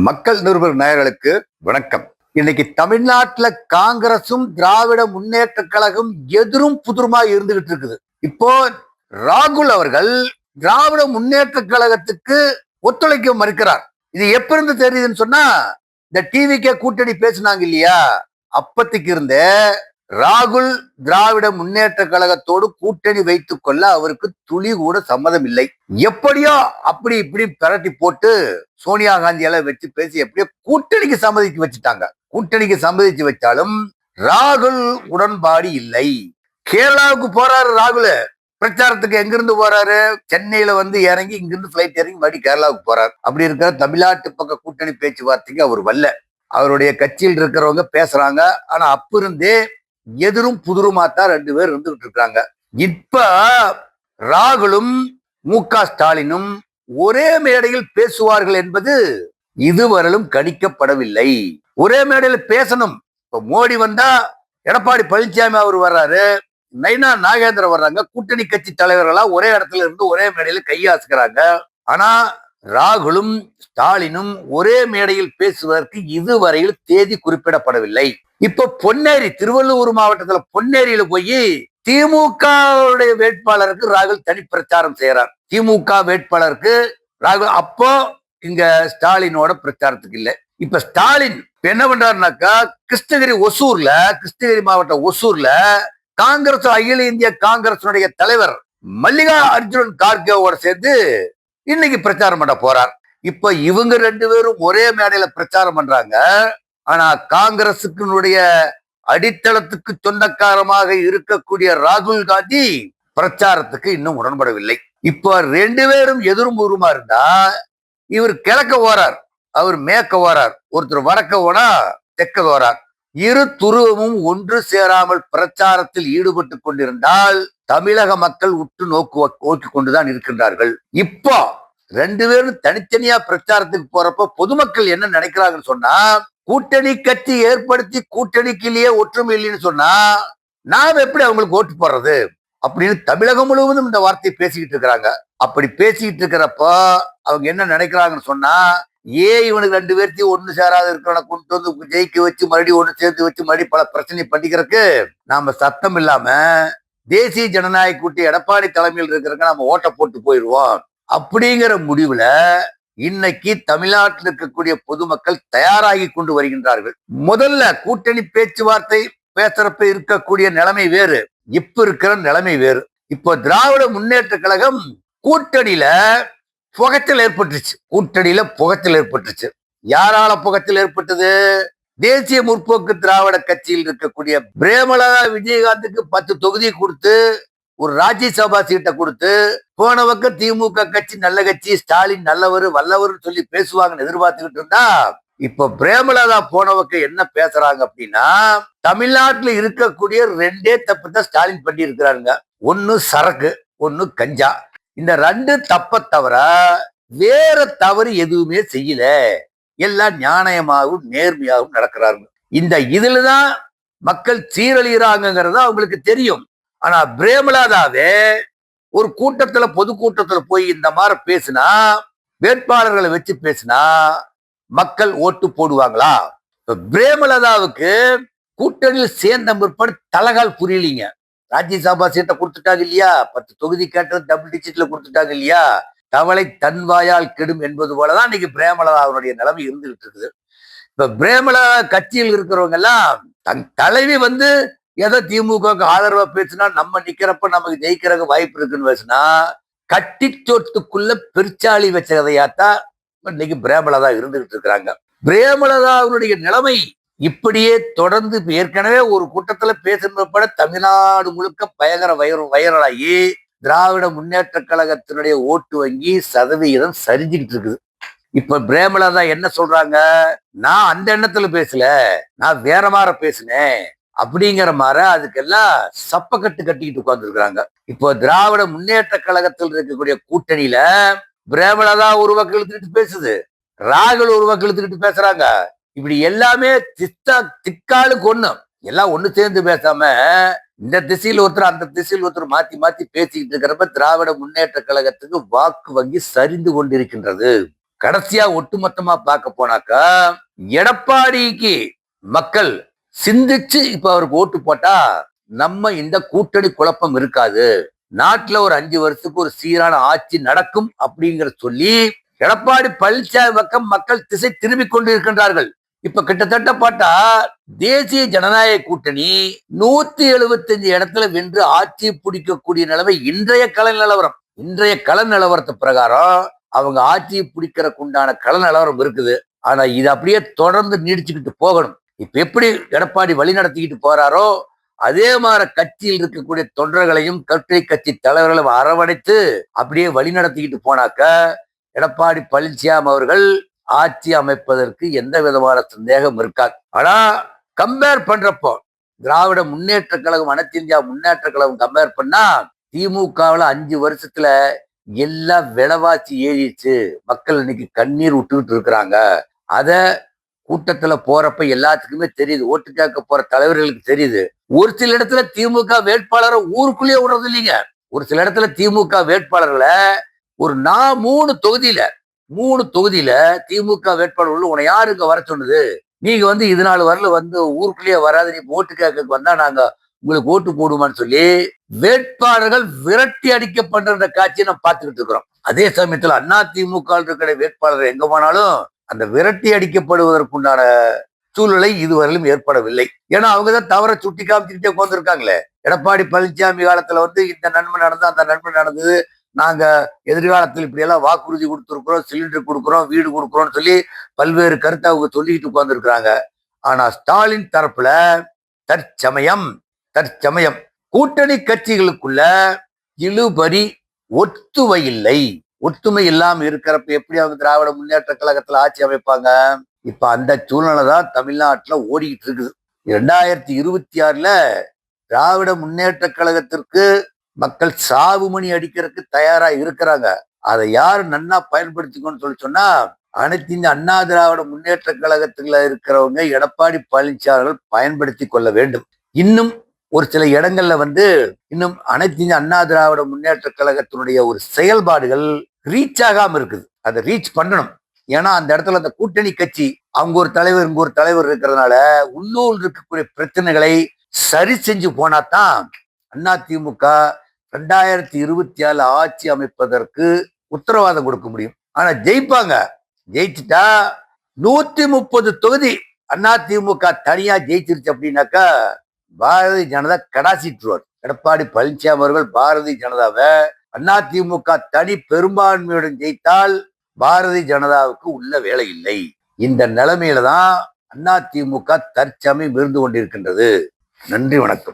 மக்கள் நிருபர் நேயர்களுக்கு வணக்கம். இன்னைக்கு தமிழ்நாட்டுல காங்கிரசும் திராவிட முன்னேற்ற கழகம் எதிரும் புதிருமா இருந்துகிட்டு இருக்குது. இப்போ ராகுல் அவர்கள் திராவிட முன்னேற்ற கழகத்துக்கு ஒத்துழைக்க மறுக்கிறார். இது எப்ப இருந்து தெரியுதுன்னு சொன்னா, இந்த டிவிக்கே கூட்டணி பேசினாங்க இல்லையா, அப்பத்துக்கு இருந்தே ராகுல் திராவிட முன்னேற்ற கழகத்தோடு கூட்டணி வைத்துக் கொள்ள அவருக்கு துளி கூட சம்மதம் இல்லை. எப்படியோ அப்படி இப்படி பிரட்டி போட்டு சோனியா காந்தி எல்லாம் வச்சு பேசி எப்படியோ கூட்டணிக்கு சம்மதிச்சு வச்சுட்டாங்க. கூட்டணிக்கு சம்மதிச்சு வச்சாலும் ராகுல் உடன்பாடு இல்லை. கேரளாவுக்கு போறாரு ராகுல் பிரச்சாரத்துக்கு. எங்கிருந்து போறாரு? சென்னையில வந்து இறங்கி இங்கிருந்து பிளைட் இறங்கி மறுபடியும் கேரளாவுக்கு போறாரு. அப்படி இருக்கிற தமிழ்நாட்டு பக்க கூட்டணி பேச்சுவார்த்தைக்கு அவர் வரல. அவருடைய கட்சியில் இருக்கிறவங்க பேசுறாங்க. ஆனா அப்ப இருந்தே எதிரும் புதிருமாத்தான் ரெண்டு பேர் இருந்துகிட்டு இருக்காங்க. இப்ப ராகுலும் மு.க. ஸ்டாலினும் ஒரே மேடையில் பேசுவார்கள் என்பது இதுவரையிலும் கணிக்கப்படவில்லை. ஒரே மேடையில் பேசணும். இப்ப மோடி வந்தா எடப்பாடி பழனிசாமி அவர் வர்றாரு, நைனா நாகேந்திரன் வர்றாங்க. கூட்டணி கட்சி தலைவர்களா ஒரே இடத்துல இருந்து ஒரே மேடையில கையாசுக்கிறாங்க. ஆனா ராகுலும் ஸ்டாலினும் ஒரே மேடையில் பேசுவதற்கு இதுவரையில் தேதி குறிப்பிடப்படவில்லை. இப்ப பொன்னேரி, திருவள்ளூர் மாவட்டத்துல பொன்னேரியில போய் திமுக வேட்பாளருக்கு ராகுல் தனி பிரச்சாரம் செய்யறார். திமுக வேட்பாளருக்கு ராகுல் அப்போ இங்க ஸ்டாலினோட பிரச்சாரத்துக்கு இல்ல. இப்ப ஸ்டாலின் என்ன பண்றாருனாக்கா, கிருஷ்ணகிரி மாவட்டம் ஒசூர்ல காங்கிரஸ், அகில இந்திய காங்கிரஸ் தலைவர் மல்லிகா அர்ஜுன் கார்கேவோட சேர்ந்து இன்னைக்கு பிரச்சாரம் பண்ண போறார். இப்ப இவங்க ரெண்டு பேரும் ஒரே மேடையில பிரச்சாரம் பண்றாங்க. ஆனா காங்கிரசுக்கு அடித்தளத்துக்கு சொந்தக்காரமாக இருக்கக்கூடிய ராகுல் காந்தி பிரச்சாரத்துக்கு இன்னும் உடன்படவில்லை. இப்ப ரெண்டு பேரும் எதிரும் புதிருமா இருந்தா, இவர் கிழக்க போறார், அவர் மேற்க போறார், ஒருத்தர் வடக்க போனா தெற்க போறார். இரு துருவமும் ஒன்று சேராமல் பிரச்சாரத்தில் ஈடுபட்டு கொண்டிருந்தால் தமிழக மக்கள் உற்று நோக்கி கொண்டுதான் இருக்கின்றார்கள். இப்போ ரெண்டு பேரும் தனித்தனியா பிரச்சாரத்துக்கு போறப்ப பொதுமக்கள் என்ன நினைக்கிறாங்கன்னு சொன்னா, கூட்டணி கட்சி ஏற்படுத்தி கூட்டணிக்குள்ளேயே ஒற்றுமை இல்லைன்னு சொன்னா நாம் எப்படி அவங்களுக்கு ஓட்டு போடுறது அப்படின்னு தமிழகம் முழுவதும் இந்த வார்த்தையை பேசிக்கிட்டு இருக்கிறாங்க. அப்படி பேசிக்கிட்டு இருக்கிறப்ப அவங்க என்ன நினைக்கிறாங்கன்னு சொன்னா, இவனுக்கு ரெண்டு பேர்த்தையும் ஒண்ணு சேராத இருக்கிறவனை கொண்டு வந்து ஜெயிக்க வச்சு மறுபடியும் ஒண்ணு சேர்த்து வச்சு மறுபடியும் பல பிரச்சனை பண்ணிக்கிறதுக்கு நாம சத்தம் இல்லாம தேசிய ஜனநாயக கூட்டணி எடப்பாடி தலைமையில் இருக்கிறவங்க நம்ம ஓட்ட போட்டு போயிடுவோம் அப்படிங்கிற முடிவுல இன்னைக்கு தமிழ்நாட்டில் இருக்கக்கூடிய பொதுமக்கள் தயாராகி கொண்டு வருகின்றார்கள். முதல்ல கூட்டணி பேச்சுவார்த்தை பேசுறப்ப இருக்கக்கூடிய நிலைமை வேறு, இப்ப இருக்கிற நிலைமை வேறு. இப்போ திராவிட முன்னேற்ற கழகம் கூட்டணியில புகைச்சல் ஏற்பட்டுச்சு. யாரால புகைச்சல் ஏற்பட்டது? தேசிய முற்போக்கு திராவிட கட்சியில் இருக்கக்கூடிய பிரேமலதா விஜயகாந்துக்கு 10 தொகுதி கொடுத்து ஒரு ராஜ்யசபா சீட்டை கொடுத்து, போன பக்கம் திமுக கட்சி நல்ல கட்சி, ஸ்டாலின் நல்லவர் வல்லவர் சொல்லி பேசுவாங்கன்னு எதிர்பார்த்துக்கிட்டு இருந்தா, இப்ப பிரேமலதா போன பக்கம் என்ன பேசுறாங்க அப்படின்னா, தமிழ்நாட்டுல இருக்கக்கூடிய ரெண்டே தப்பு தான் ஸ்டாலின் பண்ணி இருக்கிறாருங்க. ஒன்னு சரக்கு, ஒன்னு கஞ்சா. இந்த ரெண்டு தப்ப தவிர வேற தவறு எதுவுமே செய்யல. எல்லாம் நியாயமாகவும் நேர்மையாகவும் நடக்கிறாங்க. இதுலதான் மக்கள் சீரழிகிறாங்கிறது அவங்களுக்கு தெரியும். ஆனா பிரேமலதாவே ஒரு பொதுக்கூட்டத்துல போய் இந்த மாதிரி பேசினா, வேட்பாளர்களை வச்சு பேசினா மக்கள் ஓட்டு போடுவாங்களா? பிரேமலதாவுக்கு கூட்டணியில் சேர்ந்த பிற்பாடு தலகால் புரியலீங்க. ராஜ்யசபா சீட்டை கொடுத்துட்டாங்க இல்லையா, 10 தொகுதி கேட்டது டபுள் டிஜிட்ல கொடுத்துட்டாங்க இல்லையா, தவளை தன்வாயால் கெடும் என்பது போலதான் இன்னைக்கு பிரேமலதாவுடைய நிலைமை இருந்துகிட்டு இருக்குது. இப்ப பிரேமலதா கட்சியில் இருக்கிறவங்க எல்லாம் தன் தலைவி வந்து ஏதோ திமுகவுக்கு ஆதரவா பேசுனா, நம்ம நிக்கிறப்ப நமக்கு ஜெயிக்கிறதுக்கு வாய்ப்பு இருக்குன்னு பேசுனா, கட்டி சோட்டுக்குள்ள பெருச்சாளி வச்ச கதையாத்தான் இன்னைக்கு பிரேமலதா இருந்துகிட்டு இருக்கிறாங்க. பிரேமலதாவுடைய நிலைமை இப்படியே தொடர்ந்து ஏற்கனவே ஒரு கூட்டத்துல பேசுறப்பட தமிழ்நாடு முழுக்க பயங்கர வைரலாகி திராவிட முன்னேற்ற கழகத்தினுடைய ஓட்டு வங்கி சதவீதம் சரிஞ்சுக்கிட்டு இருக்குது. இப்ப பிரேமலதா என்ன சொல்றாங்க, நான் அந்த எண்ணத்துல பேசல, நான் வேற மாதிரி பேசினேன் அப்படிங்கிற மாதிரி அதுக்கெல்லாம் சப்பக்கட்டு கட்டிக்கிட்டு உட்கார்ந்து இருக்கிறாங்க. இப்போ திராவிட முன்னேற்ற கழகத்தில் இருக்கக்கூடிய கூட்டணியில பிரேமலதா ஒரு பக்கம் இழுத்துக்கிட்டு பேசுது, ராகுல் ஒரு பக்கம் இழுத்துக்கிட்டு பேசுறாங்க. இப்படி எல்லாமே திக்காலுக்கு ஒண்ணு, எல்லாம் ஒண்ணு சேர்ந்து பேசாம இந்த திசையில் ஒருத்தர் அந்த திசையில் ஒருத்தர் மாத்தி மாத்தி பேசிக்கிட்டு இருக்கிறப்ப திராவிட முன்னேற்ற கழகத்துக்கு வாக்கு வங்கி சரிந்து கொண்டிருக்கின்றது. கடைசியா ஒட்டுமொத்தமா பார்க்க போனாக்கா எடப்பாடிக்கு மக்கள் சிந்திச்சு இப்ப அவருக்கு ஓட்டு போட்டா நம்ம இந்த கூட்டணி குழப்பம் இருக்காது, நாட்டுல ஒரு 5 வருஷத்துக்கு ஒரு சீரான ஆட்சி நடக்கும் அப்படிங்கிற சொல்லி எடப்பாடி பழனிசாமி பக்கம் மக்கள் திசை திரும்பிக் கொண்டு இருக்கின்றார்கள். இப்ப கிட்டத்தட்ட பார்த்தா தேசிய ஜனநாயக கூட்டணி 175 இடத்துல வென்று ஆட்சி பிடிக்கக்கூடிய நிலைமை இன்றைய கள நிலவரத்து பிரகாரம் அவங்க ஆட்சியை பிடிக்கிறதுக்கு உண்டான கள நிலவரம் இருக்குது. ஆனா இது அப்படியே தொடர்ந்து நீடிச்சுக்கிட்டு போகணும். இப்ப எப்படி எடப்பாடி வழி நடத்திக்கிட்டு போறாரோ அதே மாதிரி கட்சியில் இருக்கக்கூடிய தொண்டர்களையும் கட்சி கட்சி தலைவர்களையும் அரவணைத்து அப்படியே வழி நடத்திக்கிட்டு போனாக்க எடப்பாடி பழனிசாமி அவர்கள் ஆட்சி அமைப்பதற்கு எந்த விதமான சந்தேகம் இருக்காது. ஆனா கம்பேர் பண்றப்போ திராவிட முன்னேற்ற கழகம் அனைத்து இந்தியா முன்னேற்ற கழகம் கம்பேர் பண்ணா திமுகவுல 5 வருஷத்துல எல்லா விலைவாசி ஏறிடுச்சு, மக்கள் இன்னைக்கு கண்ணீர் விட்டுக்கிட்டு இருக்கிறாங்க. அத கூட்டத்துல போறப்ப எல்லாத்துக்குமே தெரியுது, ஓட்டு கேட்க போற தலைவர்களுக்கு தெரியுது. ஒரு சில இடத்துல திமுக வேட்பாளரை ஊருக்குள்ளேயே விடுறது இல்லைங்க. ஒரு சில இடத்துல திமுக வேட்பாளர்களை ஒரு 3 தொகுதியில திமுக வேட்பாளர்கள் உன்னை யாருங்க வர சொன்னது, நீங்க இது நாள் வரல ஊருக்குள்ளேயே வராது, நீ ஓட்டு கேட்க வந்தா நாங்க உங்களுக்கு ஓட்டு போடுமான்னு சொல்லி வேட்பாளர்கள் விரட்டி அடிக்கப்படுற காட்சியை நம்ம பார்த்துக்கிட்டு இருக்கிறோம். அதே சமயத்துல அதிமுக இருக்கிற வேட்பாளர் எங்க போனாலும் அந்த விரட்டி அடிக்கப்படுவதற்குண்டான சூழ்நிலை இதுவரையிலும் ஏற்படவில்லை. ஏன்னா அவங்கதான் தவற சுட்டி காமிச்சுக்கிட்டே உட்கார்ந்துருக்காங்களே. எடப்பாடி பழனிசாமி காலத்துல இந்த நன்மை நடந்தது அந்த நன்மை நடந்தது, நாங்க எதிர்காலத்தில் இப்படி எல்லாம் வாக்குறுதி கொடுத்துருக்கிறோம், சிலிண்டர் கொடுக்குறோம், வீடு கொடுக்குறோம்னு சொல்லி பல்வேறு கருத்தை அவங்க சொல்லிக்கிட்டு உட்கார்ந்துருக்கிறாங்க. ஆனா ஸ்டாலின் தரப்புல தற்சமயம் கூட்டணி கட்சிகளுக்குள்ள இழுபறி ஒத்துமை இல்லை. ஒத்துமை இல்லாம இருக்கிறப்ப எப்படி அவங்க திராவிட முன்னேற்ற கழகத்துல ஆட்சி அமைப்பாங்க? இப்ப அந்த சூழ்நிலை தான் தமிழ்நாட்டுல ஓடிக்கிட்டு இருக்குது. 2026ல திராவிட முன்னேற்ற கழகத்திற்கு மக்கள் சாவு மணி அடிக்கிறதுக்கு தயாரா இருக்கிறாங்க. அதை யாரு நன்னா பயன்படுத்திக்கணும்னு சொல்லி சொன்னா அனைத்து இந்த அண்ணா திராவிட முன்னேற்ற கழகத்துல இருக்கிறவங்க எடப்பாடி பழனிசாமி பயன்படுத்தி கொள்ள வேண்டும். இன்னும் ஒரு சில இடங்கள்ல இன்னும் அனைத்து இந்த அண்ணா திராவிட முன்னேற்ற கழகத்தினுடைய ஒரு செயல்பாடுகள் ரீச் ஆகாம இருக்குது. அதை ரீச் பண்ணணும். ஏன்னா அந்த இடத்துல அந்த கூட்டணி கட்சி அவங்க ஒரு தலைவர் இங்க ஒரு தலைவர் இருக்கிறதுனால உள்ளூர் இருக்கக்கூடிய பிரச்சனைகளை சரி செஞ்சு போனாதான் அதிமுக 2026 ஆட்சி அமைப்பதற்கு உத்தரவாதம் கொடுக்க முடியும். ஆனா ஜெயிப்பாங்க. ஜெயிச்சுட்டா 130 தொகுதி அதிமுக தனியா ஜெயிச்சிருச்சு அப்படின்னாக்கா பாரதிய ஜனதா கடாசிட்டுருவார். எடப்பாடி பழனிசாமி அவர்கள் பாரதிய ஜனதாவை அதிமுக தனி பெரும்பான்மையுடன் ஜெயித்தால் பாரதிய ஜனதாவுக்கு உள்ள வேலை இல்லை. இந்த நிலைமையில தான் அதிமுக தற்சமயம் இருந்து கொண்டிருக்கின்றது. நன்றி, வணக்கம்.